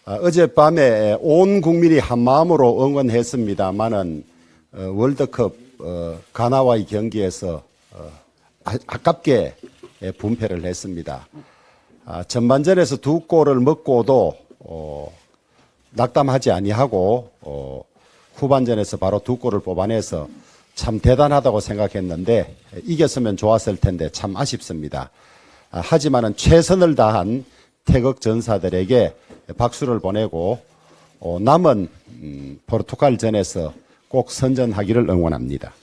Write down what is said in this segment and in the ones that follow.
어젯밤에 온 국민이 한마음으로 응원했습니다마는 월드컵 가나와의 경기에서 아깝게 분패를 했습니다. 전반전에서 두 골을 먹고도 낙담하지 아니하고 후반전에서 바로 두 골을 뽑아내서 참 대단하다고 생각했는데 이겼으면 좋았을 텐데 참 아쉽습니다. 하지만은 최선을 다한 태극 전사들에게 박수를 보내고 남은 포르투갈전에서 꼭 선전하기를 응원합니다.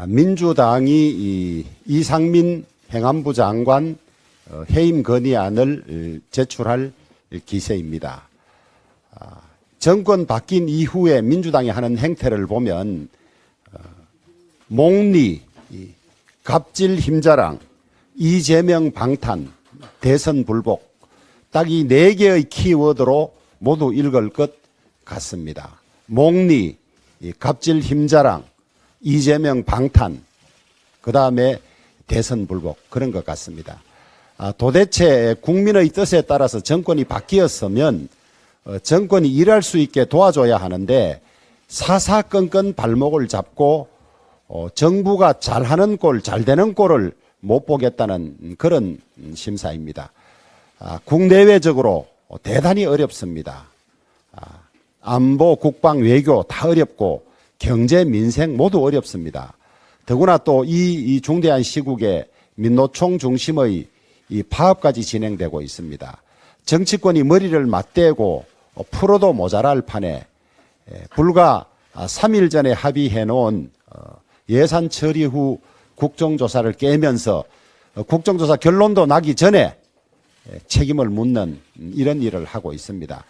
민주당이 이상민 행안부 장관 해임 건의안을 제출할 기세입니다. 정권 바뀐 이후에 민주당이 하는 행태를 보면 몽리, 갑질 힘자랑, 이재명 방탄, 대선 불복 딱 이 네 개의 키워드로 모두 읽을 것 같습니다. 몽리, 갑질 힘자랑, 이재명 방탄, 그 다음에 대선 불복 그런 것 같습니다. 도대체 국민의 뜻에 따라서 정권이 바뀌었으면 정권이 일할 수 있게 도와줘야 하는데 사사건건 발목을 잡고 정부가 잘하는 꼴, 잘 되는 꼴을 못 보겠다는 그런 심사입니다. 국내외적으로 대단히 어렵습니다. 안보, 국방, 외교 다 어렵고 경제, 민생 모두 어렵습니다. 더구나 또 이 중대한 시국에 민노총 중심의 이 파업까지 진행되고 있습니다. 정치권이 머리를 맞대고 풀어도 모자랄 판에 불과 3일 전에 합의해 놓은 예산 처리 후 국정조사를 깨면서 국정조사 결론도 나기 전에 책임을 묻는 이런 일을 하고 있습니다.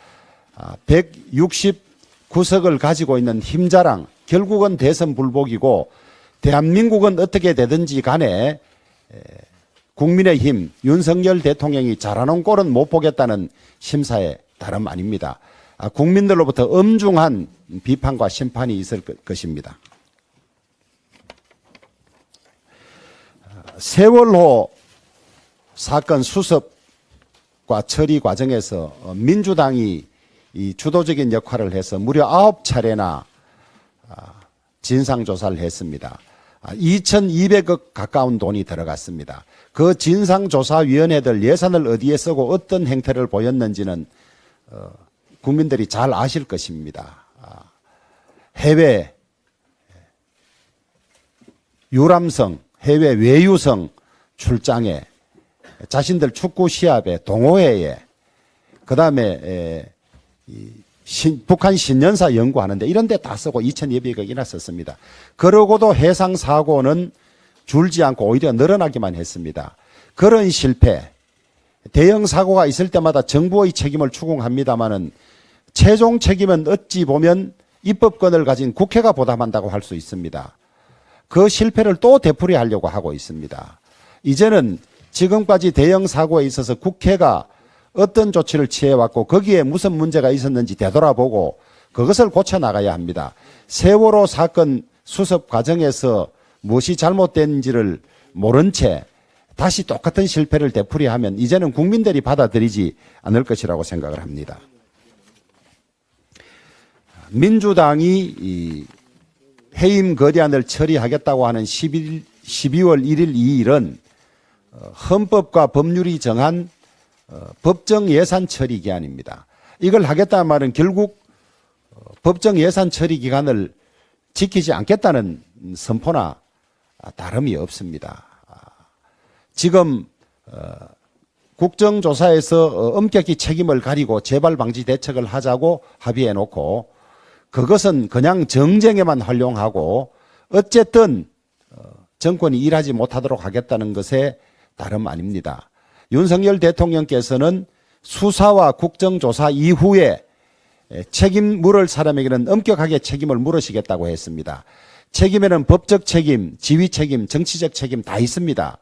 169석을 가지고 있는 힘자랑 결국은 대선 불복이고 대한민국은 어떻게 되든지 간에 국민의힘 윤석열 대통령이 잘하는 꼴은 못 보겠다는 심사에 다름 아닙니다. 국민들로부터 엄중한 비판과 심판이 있을 것입니다. 세월호 사건 수습과 처리 과정에서 민주당이 이 주도적인 역할을 해서 무려 9차례나 진상조사를 했습니다. 2,200억 가까운 돈이 들어갔습니다. 그 진상조사위원회들 예산을 어디에 쓰고 어떤 행태를 보였는지는 국민들이 잘 아실 것입니다. 해외 유람성, 해외 외유성 출장에, 자신들 축구 시합에, 동호회에, 그 다음에 북한 신년사 연구하는데 이런 데 다 쓰고 2,200억이나 썼습니다. 그러고도 해상 사고는 줄지 않고 오히려 늘어나기만 했습니다. 그런 실패, 대형 사고가 있을 때마다 정부의 책임을 추궁합니다마는 최종 책임은 어찌 보면 입법권을 가진 국회가 부담한다고 할 수 있습니다. 그 실패를 또 되풀이하려고 하고 있습니다. 이제는 지금까지 대형 사고에 있어서 국회가 어떤 조치를 취해왔고 거기에 무슨 문제가 있었는지 되돌아보고 그것을 고쳐나가야 합니다. 세월호 사건 수습 과정에서 무엇이 잘못된지를 모른 채 다시 똑같은 실패를 되풀이하면 이제는 국민들이 받아들이지 않을 것이라고 생각을 합니다. 민주당이 해임 건의안을 처리하겠다고 하는 12월 1일 2일은 헌법과 법률이 정한 법정 예산 처리 기한입니다. 이걸 하겠다는 말은 결국 법정 예산 처리 기간을 지키지 않겠다는 선포나 다름이 없습니다. 지금 국정조사에서 엄격히 책임을 가리고 재발 방지 대책을 하자고 합의해 놓고 그것은 그냥 정쟁에만 활용하고 어쨌든 정권이 일하지 못하도록 하겠다는 것에 다름 아닙니다. 윤석열 대통령께서는 수사와 국정조사 이후에 책임 물을 사람에게는 엄격하게 책임을 물으시겠다고 했습니다. 책임에는 법적 책임, 지휘 책임, 정치적 책임 다 있습니다.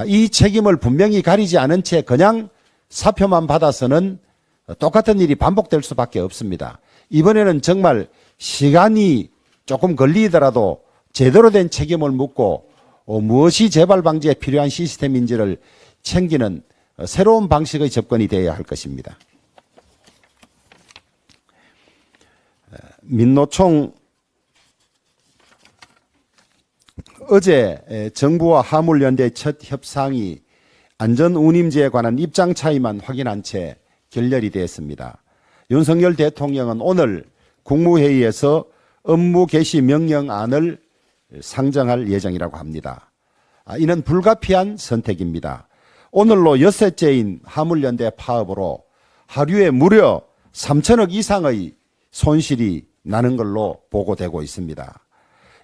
이 책임을 분명히 가리지 않은 채 그냥 사표만 받아서는 똑같은 일이 반복될 수밖에 없습니다. 이번에는 정말 시간이 조금 걸리더라도 제대로 된 책임을 묻고 무엇이 재발 방지에 필요한 시스템인지를 챙기는 새로운 방식의 접근이 되어야 할 것입니다. 민노총 어제 정부와 화물연대 첫 협상이 안전운임제에 관한 입장 차이만 확인한 채 결렬이 되었습니다. 윤석열 대통령은 오늘 국무회의에서 업무 개시 명령안을 상정할 예정이라고 합니다. 이는 불가피한 선택입니다. 오늘로 엿새째인 화물연대 파업으로 하루에 무려 3천억 이상의 손실이 나는 걸로 보고되고 있습니다.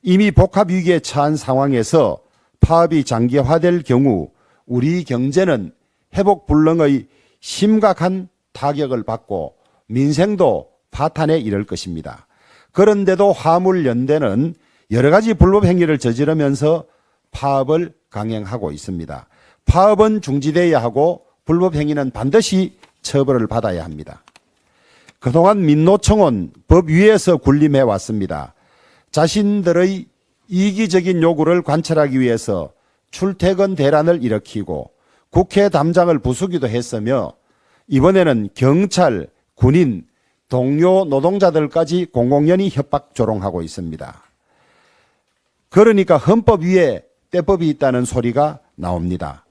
이미 복합위기에 처한 상황에서 파업이 장기화될 경우 우리 경제는 회복 불능의 심각한 타격을 받고 민생도 파탄에 이를 것입니다. 그런데도 화물연대는 여러 가지 불법 행위를 저지르면서 파업을 강행하고 있습니다. 파업은 중지되어야 하고 불법 행위는 반드시 처벌을 받아야 합니다. 그동안 민노총은 법 위에서 군림해 왔습니다. 자신들의 이기적인 요구를 관철하기 위해서 출퇴근 대란을 일으키고 국회 담장을 부수기도 했으며 이번에는 경찰, 군인, 동료 노동자들까지 공공연히 협박 조롱하고 있습니다. 그러니까 헌법 위에 때법이 있다는 소리가 나옵니다.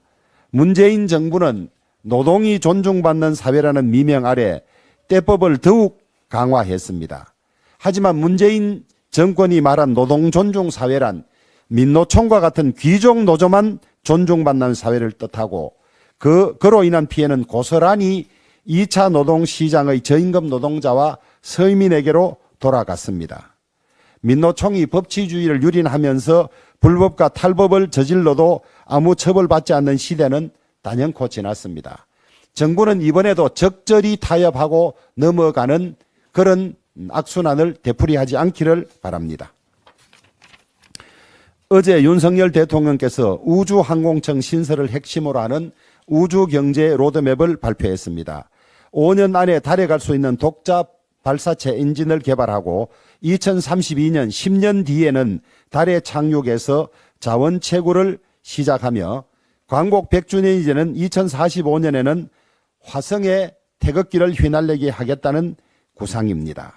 문재인 정부는 노동이 존중받는 사회라는 미명 아래 때법을 더욱 강화했습니다. 하지만 문재인 정권이 말한 노동 존중 사회란 민노총과 같은 귀족 노조만 존중받는 사회를 뜻하고 그로 인한 피해는 고스란히 2차 노동시장의 저임금 노동자와 서민에게로 돌아갔습니다. 민노총이 법치주의를 유린하면서 불법과 탈법을 저질러도 아무 처벌받지 않는 시대는 단연코 지났습니다. 정부는 이번에도 적절히 타협하고 넘어가는 그런 악순환을 되풀이하지 않기를 바랍니다. 어제 윤석열 대통령께서 우주항공청 신설을 핵심으로 하는 우주경제 로드맵을 발표했습니다. 5년 안에 달에 갈 수 있는 독자 발사체 엔진을 개발하고 2032년 10년 뒤에는 달에 착륙해서 자원 채굴을 시작하며 광복 100주년이 되는 2045년에는 화성에 태극기를 휘날리게 하겠다는 구상입니다.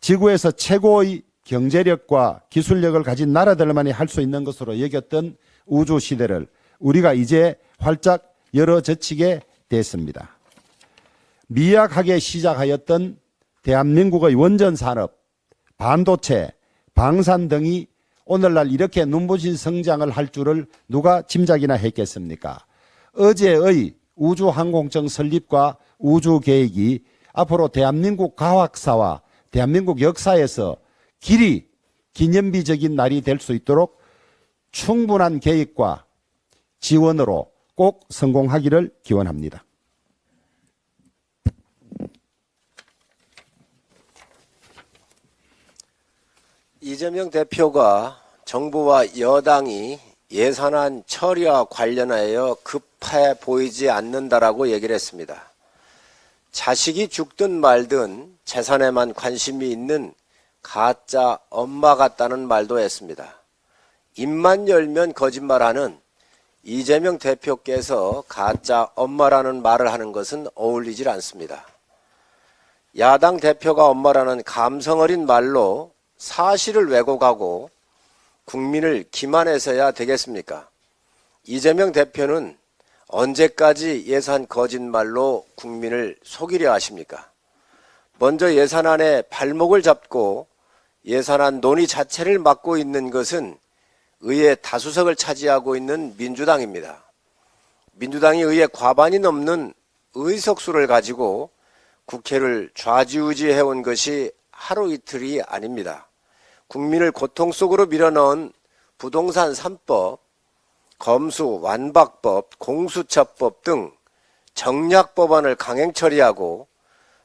지구에서 최고의 경제력과 기술력을 가진 나라들만이 할 수 있는 것으로 여겼던 우주 시대를 우리가 이제 활짝 열어젖히게 됐습니다. 미약하게 시작하였던 대한민국의 원전 산업, 반도체, 방산 등이 오늘날 이렇게 눈부신 성장을 할 줄을 누가 짐작이나 했겠습니까? 어제의 우주항공청 설립과 우주계획이 앞으로 대한민국 과학사와 대한민국 역사에서 길이 기념비적인 날이 될 수 있도록 충분한 계획과 지원으로 꼭 성공하기를 기원합니다. 이재명 대표가 정부와 여당이 예산안 처리와 관련하여 급해 보이지 않는다라고 얘기를 했습니다. 자식이 죽든 말든 재산에만 관심이 있는 가짜 엄마 같다는 말도 했습니다. 입만 열면 거짓말하는 이재명 대표께서 가짜 엄마라는 말을 하는 것은 어울리질 않습니다. 야당 대표가 엄마라는 감성 어린 말로 사실을 왜곡하고 국민을 기만해서야 되겠습니까? 이재명 대표는 언제까지 예산 거짓말로 국민을 속이려 하십니까? 먼저 예산안에 발목을 잡고 예산안 논의 자체를 맡고 있는 것은 의회 다수석을 차지하고 있는 민주당입니다. 민주당이 의회 과반이 넘는 의석수를 가지고 국회를 좌지우지해온 것이 하루 이틀이 아닙니다. 국민을 고통 속으로 밀어넣은 부동산 3법, 검수 완박법, 공수처법 등 정략 법안을 강행 처리하고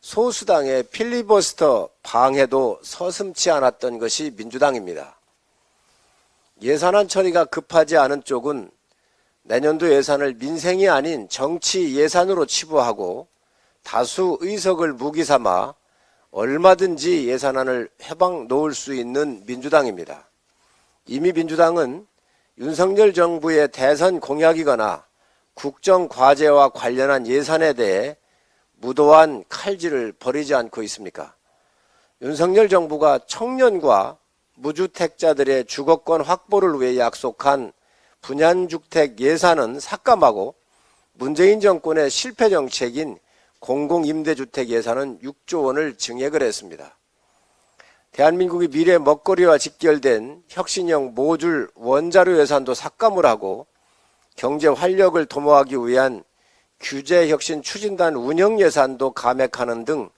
소수당의 필리버스터 방해도 서슴지 않았던 것이 민주당입니다. 예산안 처리가 급하지 않은 쪽은 내년도 예산을 민생이 아닌 정치 예산으로 치부하고 다수 의석을 무기 삼아 얼마든지 예산안을 회방 놓을 수 있는 민주당입니다. 이미 민주당은 윤석열 정부의 대선 공약이거나 국정과제와 관련한 예산에 대해 무도한 칼질을 벌이지 않고 있습니까? 윤석열 정부가 청년과 무주택자들의 주거권 확보를 위해 약속한 분양주택 예산은 삭감하고 문재인 정권의 실패 정책인 공공임대주택 예산은 6조 원을 증액을 했습니다. 대한민국의 미래 먹거리와 직결된 혁신형 모듈 원자료 예산도 삭감을 하고 경제 활력을 도모하기 위한 규제혁신 추진단 운영 예산도 감액하는 등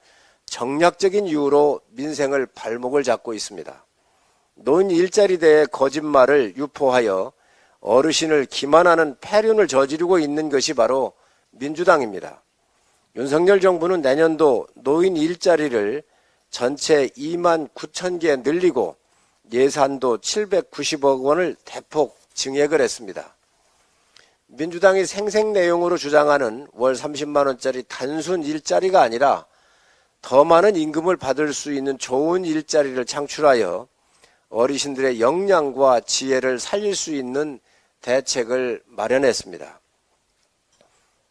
정략적인 이유로 민생을 발목을 잡고 있습니다. 노인 일자리 대의 거짓말을 유포하여 어르신을 기만하는 폐륜을 저지르고 있는 것이 바로 민주당입니다. 윤석열 정부는 내년도 노인 일자리를 전체 2만 9천 개 늘리고 예산도 790억 원을 대폭 증액을 했습니다. 민주당이 생생 내용으로 주장하는 월 30만 원짜리 단순 일자리가 아니라 더 많은 임금을 받을 수 있는 좋은 일자리를 창출하여 어르신들의 역량과 지혜를 살릴 수 있는 대책을 마련했습니다.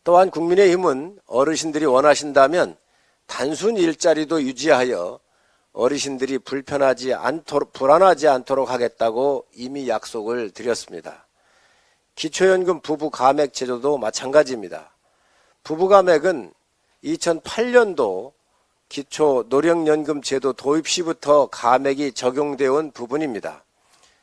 또한 국민의힘은 어르신들이 원하신다면 단순 일자리도 유지하여 어르신들이 불안하지 않도록 하겠다고 이미 약속을 드렸습니다. 기초연금 부부 감액 제도도 마찬가지입니다. 부부 감액은 2008년도 기초 노령연금 제도 도입 시부터 감액이 적용되어 온 부분입니다.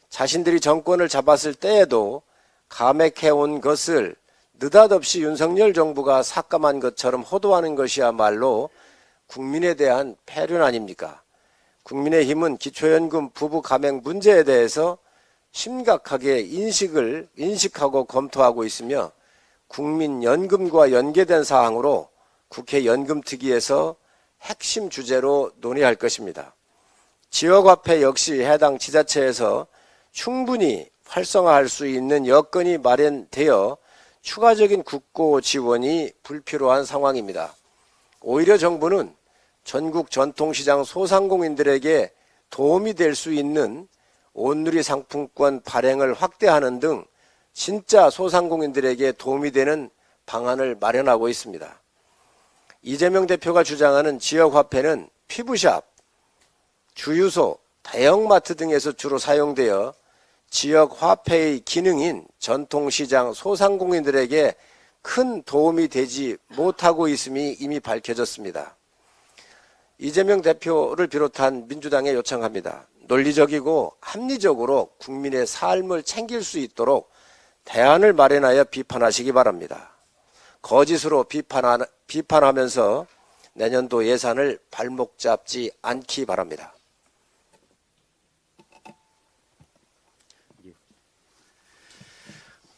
자신들이 정권을 잡았을 때에도 감액해온 것을 느닷없이 윤석열 정부가 삭감한 것처럼 호도하는 것이야말로 국민에 대한 폐륜 아닙니까? 국민의힘은 기초연금 부부 감액 문제에 대해서 심각하게 인식하고 검토하고 있으며 국민연금과 연계된 사항으로 국회 연금특위에서 핵심 주제로 논의할 것입니다. 지역화폐 역시 해당 지자체에서 충분히 활성화할 수 있는 여건이 마련되어 추가적인 국고 지원이 불필요한 상황입니다. 오히려 정부는 전국 전통시장 소상공인들에게 도움이 될 수 있는 온누리 상품권 발행을 확대하는 등 진짜 소상공인들에게 도움이 되는 방안을 마련하고 있습니다. 이재명 대표가 주장하는 지역화폐는 피부샵, 주유소, 대형마트 등에서 주로 사용되어 지역화폐의 기능인 전통시장 소상공인들에게 큰 도움이 되지 못하고 있음이 이미 밝혀졌습니다. 이재명 대표를 비롯한 민주당에 요청합니다. 논리적이고 합리적으로 국민의 삶을 챙길 수 있도록 대안을 마련하여 비판하시기 바랍니다. 거짓으로 비판하면서 내년도 예산을 발목 잡지 않기 바랍니다.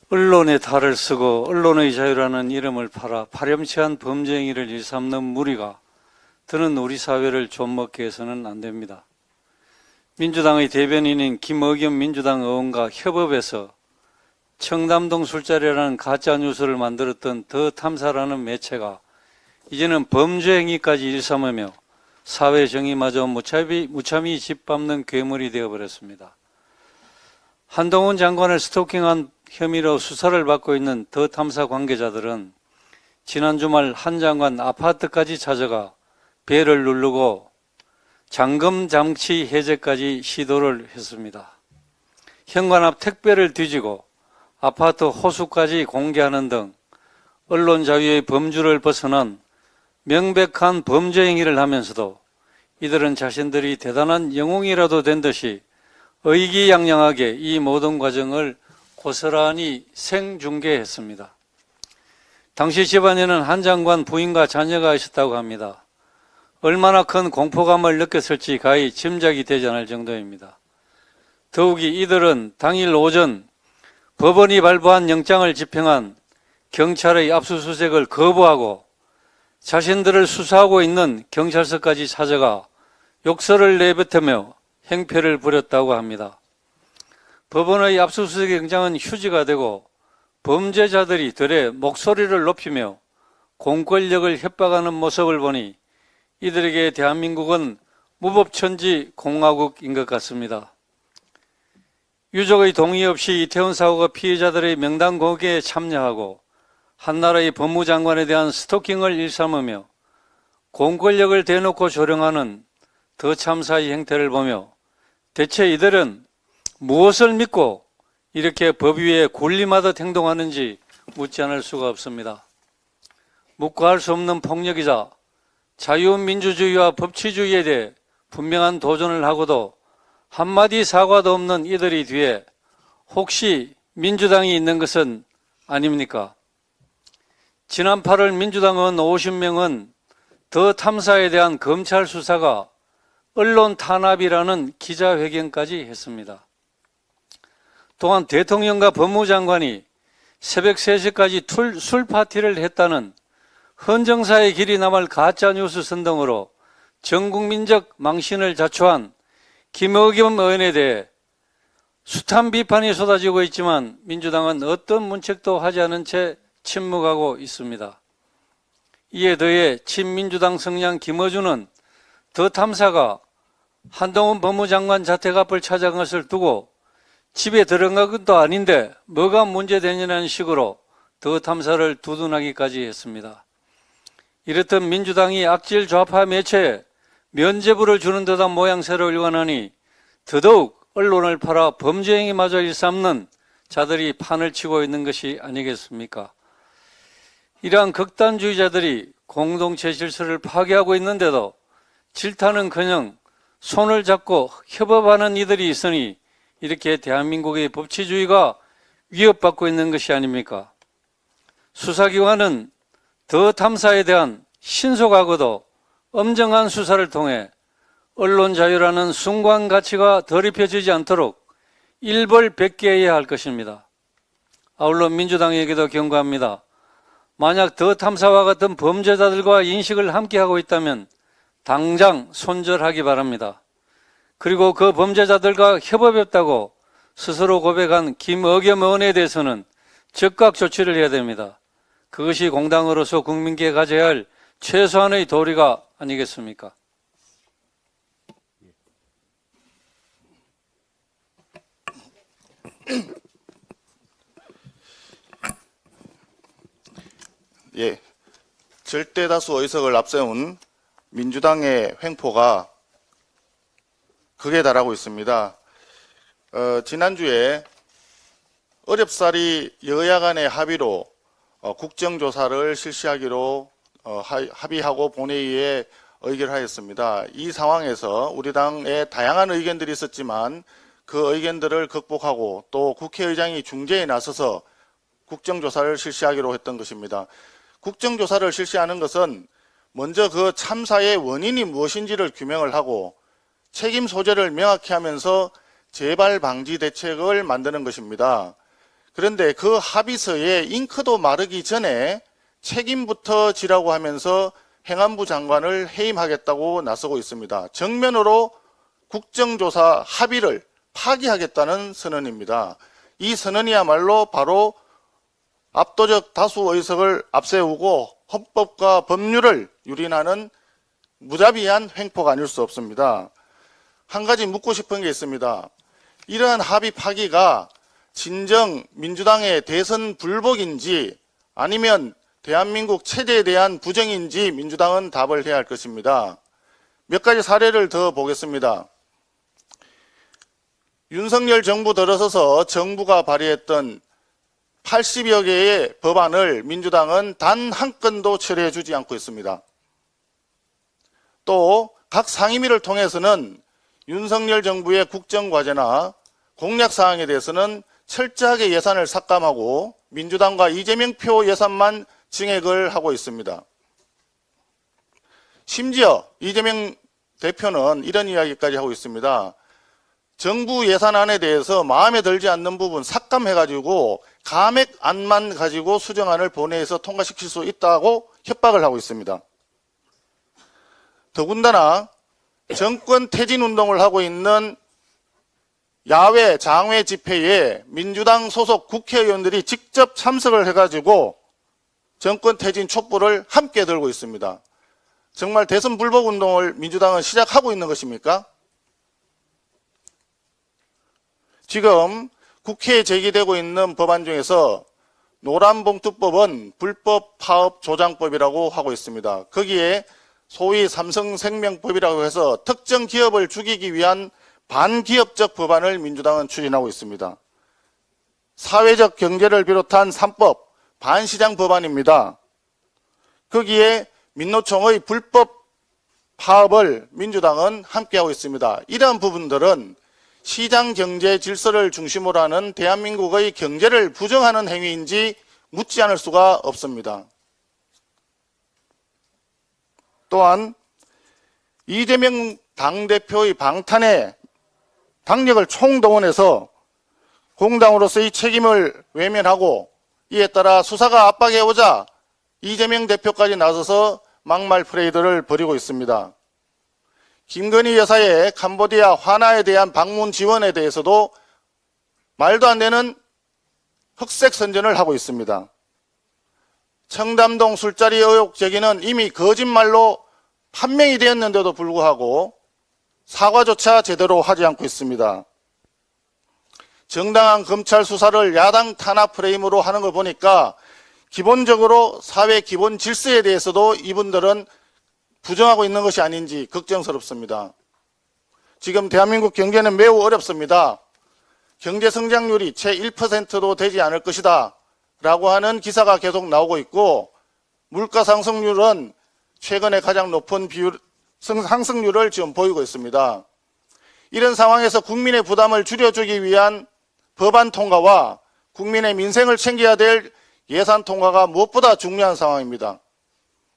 언론의 탈을 쓰고 언론의 자유라는 이름을 팔아 파렴치한 범죄 행위를 일삼는 무리가 드는 우리 사회를 좀먹게 해서는 안 됩니다. 민주당의 대변인인 김의겸 민주당 의원과 협업해서 청담동 술자리라는 가짜뉴스를 만들었던 더 탐사라는 매체가 이제는 범죄 행위까지 일삼으며 사회 정의마저 무참히 짓밟는 괴물이 되어버렸습니다. 한동훈 장관을 스토킹한 혐의로 수사를 받고 있는 더 탐사 관계자들은 지난 주말 한 장관 아파트까지 찾아가 배를 누르고 잠금 장치 해제까지 시도를 했습니다. 현관 앞 택배를 뒤지고 아파트 호수까지 공개하는 등 언론 자유의 범주를 벗어난 명백한 범죄 행위를 하면서도 이들은 자신들이 대단한 영웅이라도 된 듯이 의기양양하게 이 모든 과정을 고스란히 생중계했습니다. 당시 집안에는 한 장관 부인과 자녀가 있었다고 합니다. 얼마나 큰 공포감을 느꼈을지 가히 짐작이 되지 않을 정도입니다. 더욱이 이들은 당일 오전 법원이 발부한 영장을 집행한 경찰의 압수수색을 거부하고 자신들을 수사하고 있는 경찰서까지 찾아가 욕설을 내뱉으며 행패를 부렸다고 합니다. 법원의 압수수색 영장은 휴지가 되고 범죄자들이 되레 목소리를 높이며 공권력을 협박하는 모습을 보니 이들에게 대한민국은 무법천지 공화국인 것 같습니다. 유족의 동의 없이 이태원 사고가 피해자들의 명단 공개에 참여하고 한나라의 법무장관에 대한 스토킹을 일삼으며 공권력을 대놓고 조롱하는 더 참사의 행태를 보며 대체 이들은 무엇을 믿고 이렇게 법 위에 군림하듯 행동하는지 묻지 않을 수가 없습니다. 묵과할 수 없는 폭력이자 자유민주주의와 법치주의에 대해 분명한 도전을 하고도 한마디 사과도 없는 이들이 뒤에 혹시 민주당이 있는 것은 아닙니까? 지난 8월 민주당 의원 50명은 더 탐사에 대한 검찰 수사가 언론 탄압이라는 기자회견까지 했습니다. 또한 대통령과 법무장관이 새벽 3시까지 술 파티를 했다는 헌정사의 길이 남을 가짜뉴스 선동으로 전국민적 망신을 자초한 김의겸 의원에 대해 숱한 비판이 쏟아지고 있지만 민주당은 어떤 문책도 하지 않은 채 침묵하고 있습니다. 이에 더해 친민주당 성향 김어준은 더 탐사가 한동훈 법무장관 자택 앞을 찾아간 것을 두고 집에 들어간 것도 아닌데 뭐가 문제되냐는 식으로 더 탐사를 두둔하기까지 했습니다. 이렇듯 민주당이 악질 좌파 매체에 면죄부를 주는 듯한 모양새로 일관하니 더더욱 언론을 팔아 범죄 행위마저 일삼는 자들이 판을 치고 있는 것이 아니겠습니까? 이러한 극단주의자들이 공동체 질서를 파괴하고 있는데도 질타는커녕 손을 잡고 협업하는 이들이 있으니 이렇게 대한민국의 법치주의가 위협받고 있는 것이 아닙니까? 수사기관은 더 탐사에 대한 신속하고도 엄정한 수사를 통해 언론 자유라는 숭고한 가치가 덜 입혀지지 않도록 일벌백계해야 할 것입니다. 아울러 민주당에게도 경고합니다. 만약 더 탐사와 같은 범죄자들과 인식을 함께하고 있다면 당장 손절하기 바랍니다. 그리고 그 범죄자들과 협업했다고 스스로 고백한 김의겸 의원에 대해서는 즉각 조치를 해야 됩니다. 그것이 공당으로서 국민께 가져야 할 최소한의 도리가 아니겠습니까? 예, 절대다수 의석을 앞세운 민주당의 횡포가 극에 달하고 있습니다. 지난주에 어렵사리 여야 간의 합의로 국정조사를 실시하기로 합의하고 본회의에 의결하였습니다. 이 상황에서 우리 당의 다양한 의견들이 있었지만 그 의견들을 극복하고 또 국회의장이 중재에 나서서 국정조사를 실시하기로 했던 것입니다. 국정조사를 실시하는 것은 먼저 그 참사의 원인이 무엇인지를 규명을 하고 책임 소재를 명확히 하면서 재발 방지 대책을 만드는 것입니다. 그런데 그 합의서에 잉크도 마르기 전에 책임부터 지라고 하면서 행안부 장관을 해임하겠다고 나서고 있습니다. 정면으로 국정조사 합의를 파기하겠다는 선언입니다. 이 선언이야말로 바로 압도적 다수 의석을 앞세우고 헌법과 법률을 유린하는 무자비한 횡포가 아닐 수 없습니다. 한 가지 묻고 싶은 게 있습니다. 이러한 합의 파기가 진정 민주당의 대선 불복인지 아니면 대한민국 체제에 대한 부정인지 민주당은 답을 해야 할 것입니다. 몇 가지 사례를 더 보겠습니다. 윤석열 정부 들어서서 정부가 발의했던 80여 개의 법안을 민주당은 단 한 건도 처리해 주지 않고 있습니다. 또 각 상임위를 통해서는 윤석열 정부의 국정과제나 공약사항에 대해서는 철저하게 예산을 삭감하고 민주당과 이재명 표 예산만 증액을 하고 있습니다. 심지어 이재명 대표는 이런 이야기까지 하고 있습니다. 정부 예산안에 대해서 마음에 들지 않는 부분 삭감해가지고 감액안만 가지고 수정안을 본회의에서 통과시킬 수 있다고 협박을 하고 있습니다. 더군다나 정권 퇴진 운동을 하고 있는 야외 장외 집회에 민주당 소속 국회의원들이 직접 참석을 해가지고 정권 퇴진 촛불을 함께 들고 있습니다. 정말 대선 불복 운동을 민주당은 시작하고 있는 것입니까? 지금 국회에 제기되고 있는 법안 중에서 노란봉투법은 불법 파업 조장법이라고 하고 있습니다. 거기에 소위 삼성생명법이라고 해서 특정 기업을 죽이기 위한 반기업적 법안을 민주당은 추진하고 있습니다. 사회적 경제를 비롯한 3법, 반시장 법안입니다. 거기에 민노총의 불법 파업을 민주당은 함께하고 있습니다. 이러한 부분들은 시장 경제 질서를 중심으로 하는 대한민국의 경제를 부정하는 행위인지 묻지 않을 수가 없습니다. 또한 이재명 당대표의 방탄에 당력을 총동원해서 공당으로서의 책임을 외면하고 이에 따라 수사가 압박해오자 이재명 대표까지 나서서 막말 프레이드를 벌이고 있습니다. 김건희 여사의 캄보디아 화나에 대한 방문 지원에 대해서도 말도 안 되는 흑색 선전을 하고 있습니다. 청담동 술자리 의혹 제기는 이미 거짓말로 판명이 되었는데도 불구하고 사과조차 제대로 하지 않고 있습니다. 정당한 검찰 수사를 야당 탄압 프레임으로 하는 걸 보니까 기본적으로 사회 기본 질서에 대해서도 이분들은 부정하고 있는 것이 아닌지 걱정스럽습니다. 지금 대한민국 경제는 매우 어렵습니다. 경제 성장률이 채 1%도 되지 않을 것이다 라고 하는 기사가 계속 나오고 있고, 물가 상승률은 최근에 가장 높은 상승률을 지금 보이고 있습니다. 이런 상황에서 국민의 부담을 줄여주기 위한 법안 통과와 국민의 민생을 챙겨야 될 예산 통과가 무엇보다 중요한 상황입니다.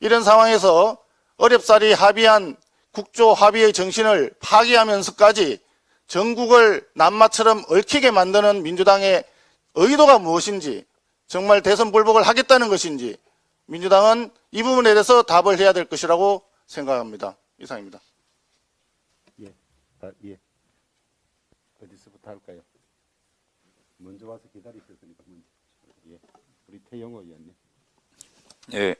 이런 상황에서 어렵사리 합의한 국조 합의의 정신을 파기하면서까지 전국을 남마처럼 얽히게 만드는 민주당의 의도가 무엇인지, 정말 대선 불복을 하겠다는 것인지 민주당은 이 부분에 대해서 답을 해야 될 것이라고 생각합니다. 이상입니다. 예. 어디서부터 할까요? 먼저 와서 기다리셨으니까 먼저. 예. 우리 태영호 의원님. 예.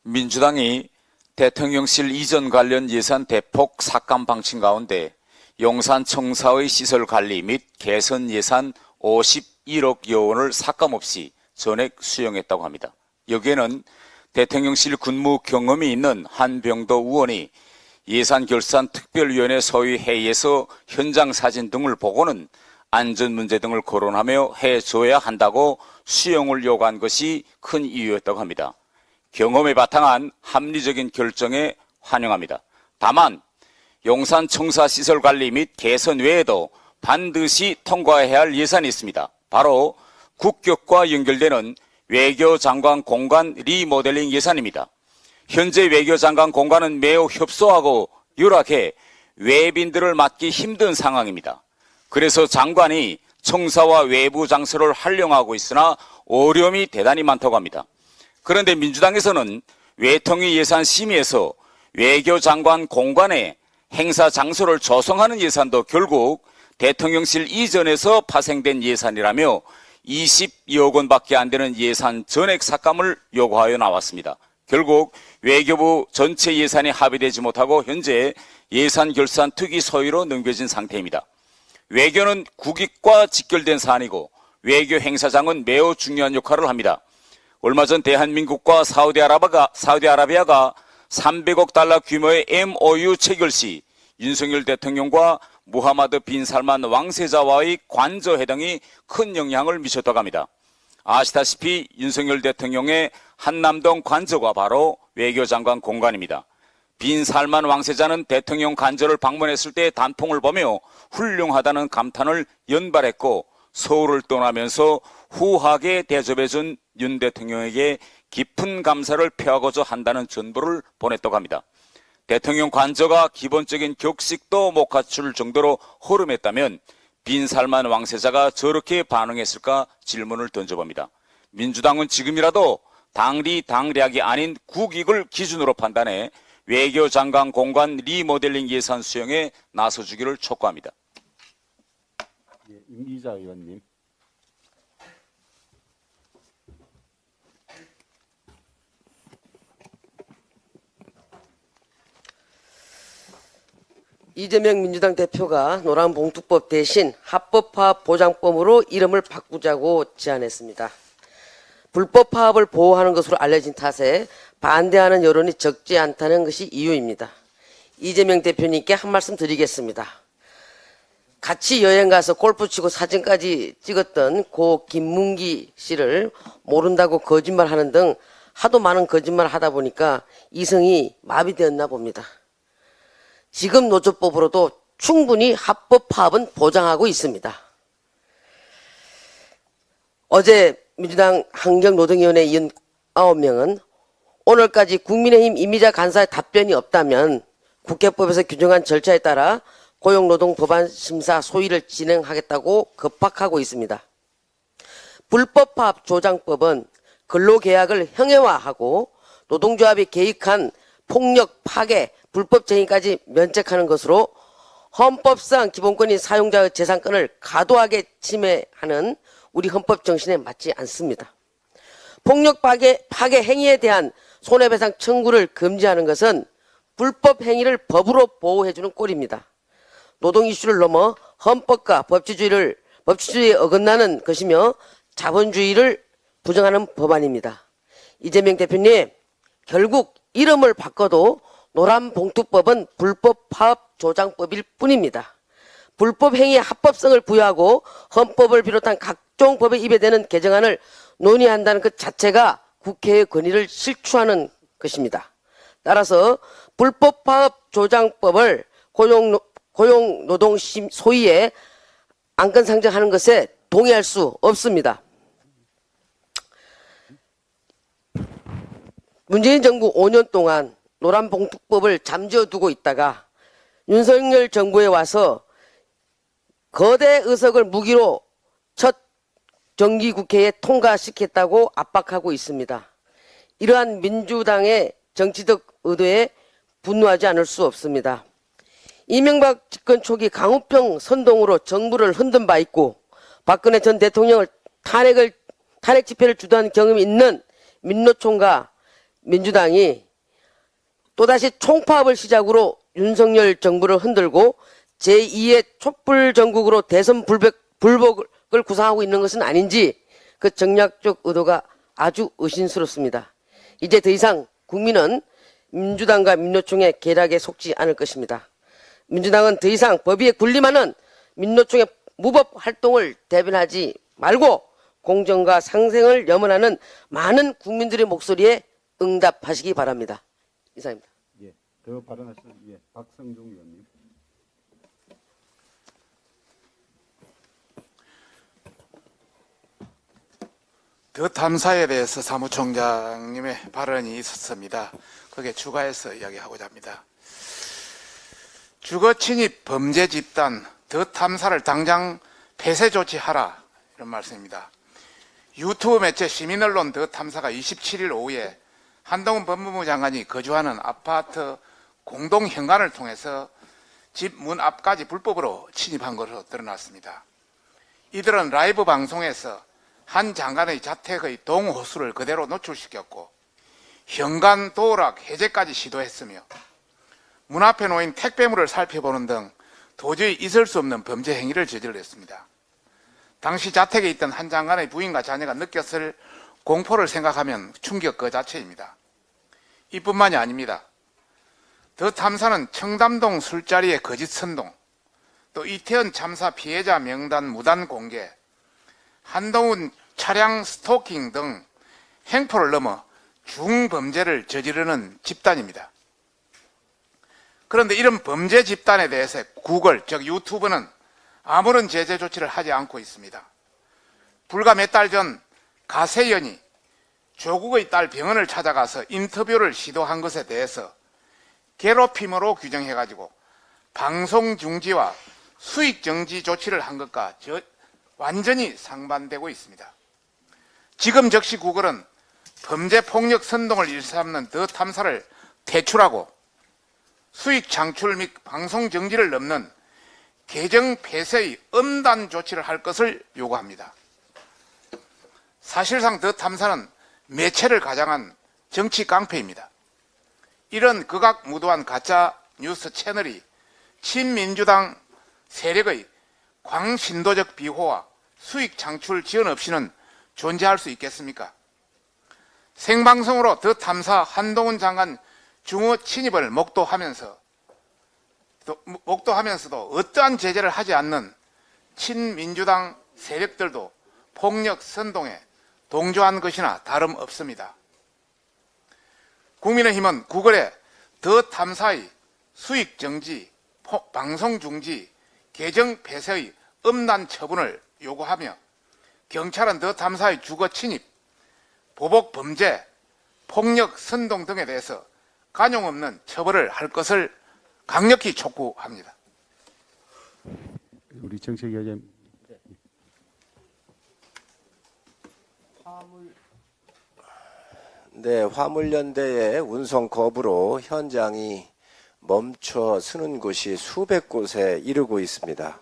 민주당이 대통령실 이전 관련 예산 대폭 삭감 방침 가운데 용산 청사의 시설 관리 및 개선 예산 51억여 원을 삭감 없이 전액 수용했다고 합니다. 여기에는 대통령실 근무 경험이 있는 한병도 의원이 예산결산특별위원회 소위 회의에서 현장 사진 등을 보고는 안전 문제 등을 거론하며 해줘야 한다고 수용을 요구한 것이 큰 이유였다고 합니다. 경험에 바탕한 합리적인 결정에 환영합니다. 다만 용산 청사 시설 관리 및 개선 외에도 반드시 통과해야 할 예산이 있습니다. 바로 국격과 연결되는 외교장관 공간 리모델링 예산입니다. 현재 외교장관 공간은 매우 협소하고 열악해 외빈들을 맡기 힘든 상황입니다. 그래서 장관이 청사와 외부 장소를 활용하고 있으나 어려움이 대단히 많다고 합니다. 그런데 민주당에서는 외통위 예산 심의에서 외교장관 공간에 행사 장소를 조성하는 예산도 결국 대통령실 이전에서 파생된 예산이라며 20여 원밖에 안 되는 예산 전액 삭감을 요구하여 나왔습니다. 결국 외교부 전체 예산이 합의되지 못하고 현재 예산결산 특위 소위로 넘겨진 상태입니다. 외교는 국익과 직결된 사안이고 외교 행사장은 매우 중요한 역할을 합니다. 얼마 전 대한민국과 사우디아라비아가 300억 달러 규모의 MOU 체결 시 윤석열 대통령과 무하마드 빈 살만 왕세자와의 관저 회담이 큰 영향을 미쳤다고 합니다. 아시다시피 윤석열 대통령의 한남동 관저가 바로 외교장관 공간입니다. 빈 살만 왕세자는 대통령 관저를 방문했을 때 단풍을 보며 훌륭하다는 감탄을 연발했고 서울을 떠나면서 후하게 대접해준 윤 대통령에게 깊은 감사를 표하고자 한다는 전보를 보냈다고 합니다. 대통령 관저가 기본적인 격식도 못 갖출 정도로 허름했다면 빈 살만 왕세자가 저렇게 반응했을까 질문을 던져봅니다. 민주당은 지금이라도 당리당략이 아닌 국익을 기준으로 판단해 외교장관 공간 리모델링 예산 수용에 나서주기를 촉구합니다. 예, 임기자 의원님. 이재명 민주당 대표가 노란봉투법 대신 합법화 보장법으로 이름을 바꾸자고 제안했습니다. 불법 파업을 보호하는 것으로 알려진 탓에 반대하는 여론이 적지 않다는 것이 이유입니다. 이재명 대표님께 한 말씀 드리겠습니다. 같이 여행 가서 골프 치고 사진까지 찍었던 고 김문기 씨를 모른다고 거짓말하는 등 하도 많은 거짓말을 하다 보니까 이성이 마비되었나 봅니다. 지금 노조법으로도 충분히 합법 파업은 보장하고 있습니다. 어제 민주당 환경노동위원회 위원 9명은 오늘까지 국민의힘 이미자 간사의 답변이 없다면 국회법에서 규정한 절차에 따라 고용노동법안 심사 소위를 진행하겠다고 급박하고 있습니다. 불법파업 조장법은 근로계약을 형해화하고 노동조합이 개입한 폭력, 파괴, 불법쟁이까지 면책하는 것으로 헌법상 기본권인 사용자의 재산권을 과도하게 침해하는 우리 헌법 정신에 맞지 않습니다. 폭력 파괴 행위에 대한 손해배상 청구를 금지하는 것은 불법 행위를 법으로 보호해주는 꼴입니다. 노동 이슈를 넘어 헌법과 법치주의에 어긋나는 것이며 자본주의를 부정하는 법안입니다. 이재명 대표님, 결국 이름을 바꿔도 노란봉투법은 불법 파업 조장법일 뿐입니다. 불법 행위의 합법성을 부여하고 헌법을 비롯한 각종 법에 입에대는 개정안을 논의한다는 것 자체가 국회의 권위를 실추하는 것입니다. 따라서 불법 파업 조장법을 고용노동 소위에 안건 상정하는 것에 동의할 수 없습니다. 문재인 정부 5년 동안 노란봉투법을 잠재워두고 있다가 윤석열 정부에 와서 거대 의석을 무기로 첫 정기국회에 통과시켰다고 압박하고 있습니다. 이러한 민주당의 정치적 의도에 분노하지 않을 수 없습니다. 이명박 집권 초기 강우평 선동으로 정부를 흔든 바 있고 박근혜 전 대통령을 탄핵 집회를 주도한 경험이 있는 민노총과 민주당이 또다시 총파업을 시작으로 윤석열 정부를 흔들고 제2의 촛불전국으로 대선 불복을 구상하고 있는 것은 아닌지 그 정략적 의도가 아주 의심스럽습니다. 이제 더 이상 국민은 민주당과 민노총의 계략에 속지 않을 것입니다. 민주당은 더 이상 법위에 군림하는 민노총의 무법 활동을 대변하지 말고 공정과 상생을 염원하는 많은 국민들의 목소리에 응답하시기 바랍니다. 이상입니다. 예, 더 발언하시는 박성중 의원님. 더 탐사에 대해서 사무총장님의 발언이 있었습니다. 거기에 추가해서 이야기하고자 합니다. 주거 침입 범죄 집단 더 탐사를 당장 폐쇄 조치하라, 이런 말씀입니다. 유튜브 매체 시민언론 더 탐사가 27일 오후에 한동훈 법무부 장관이 거주하는 아파트 공동 현관을 통해서 집 문 앞까지 불법으로 침입한 것으로 드러났습니다. 이들은 라이브 방송에서 한 장관의 자택의 동호수를 그대로 노출시켰고 현관 도어락 해제까지 시도했으며 문 앞에 놓인 택배물을 살펴보는 등 도저히 있을 수 없는 범죄 행위를 저질렀습니다. 당시 자택에 있던 한 장관의 부인과 자녀가 느꼈을 공포를 생각하면 충격 그 자체입니다. 이뿐만이 아닙니다. 더 탐사는 청담동 술자리의 거짓 선동, 또 이태원 참사 피해자 명단 무단 공개, 한동훈 차량 스토킹 등 행포를 넘어 중범죄를 저지르는 집단입니다. 그런데 이런 범죄 집단에 대해서 구글, 즉 유튜브는 아무런 제재 조치를 하지 않고 있습니다. 불과 몇 달 전 가세연이 조국의 딸 병원을 찾아가서 인터뷰를 시도한 것에 대해서 괴롭힘으로 규정해가지고 방송 중지와 수익 정지 조치를 한 것과 완전히 상반되고 있습니다. 지금 즉시 구글은 범죄 폭력 선동을 일삼는 더 탐사를 퇴출하고 수익 창출 및 방송 정지를 넘는 계정 폐쇄의 엄단 조치를 할 것을 요구합니다. 사실상 더 탐사는 매체를 가장한 정치 깡패입니다. 이런 극악무도한 가짜 뉴스 채널이 친민주당 세력의 광신도적 비호와 수익 창출 지원 없이는 존재할 수 있겠습니까? 생방송으로 더 탐사 한동훈 장관 중어 침입을 목도하면서도 어떠한 제재를 하지 않는 친민주당 세력들도 폭력 선동에 동조한 것이나 다름없습니다. 국민의힘은 구글에 더 탐사의 수익 정지, 방송 중지, 계정 폐쇄의 엄난 처분을 요구하며 경찰은 더 탐사의 주거 침입, 보복 범죄, 폭력 선동 등에 대해서 관용 없는 처벌을 할 것을 강력히 촉구합니다. 우리 정책위원장 네, 화물연대의 운송 거부로 현장이 멈춰 서는 곳이 수백 곳에 이르고 있습니다.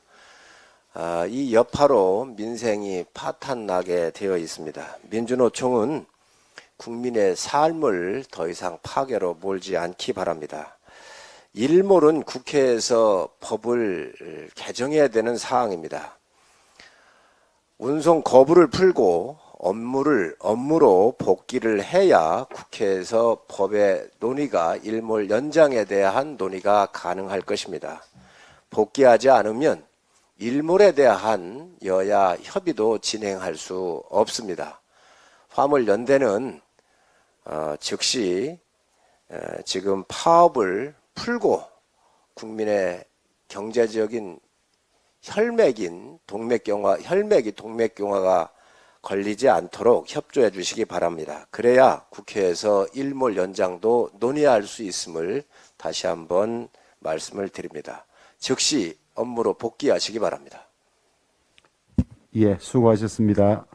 이 여파로 민생이 파탄나게 되어 있습니다. 민주노총은 국민의 삶을 더 이상 파괴로 몰지 않기 바랍니다. 일몰은 국회에서 법을 개정해야 되는 사항입니다. 운송 거부를 풀고 업무로 복귀를 해야 국회에서 법의 논의가 일몰 연장에 대한 논의가 가능할 것입니다. 복귀하지 않으면 일몰에 대한 여야 협의도 진행할 수 없습니다. 화물연대는 즉시 지금 파업을 풀고 국민의 경제적인 혈맥이 동맥경화가 걸리지 않도록 협조해 주시기 바랍니다. 그래야 국회에서 일몰 연장도 논의할 수 있음을 다시 한번 말씀을 드립니다. 즉시 업무로 복귀하시기 바랍니다. 예, 수고하셨습니다.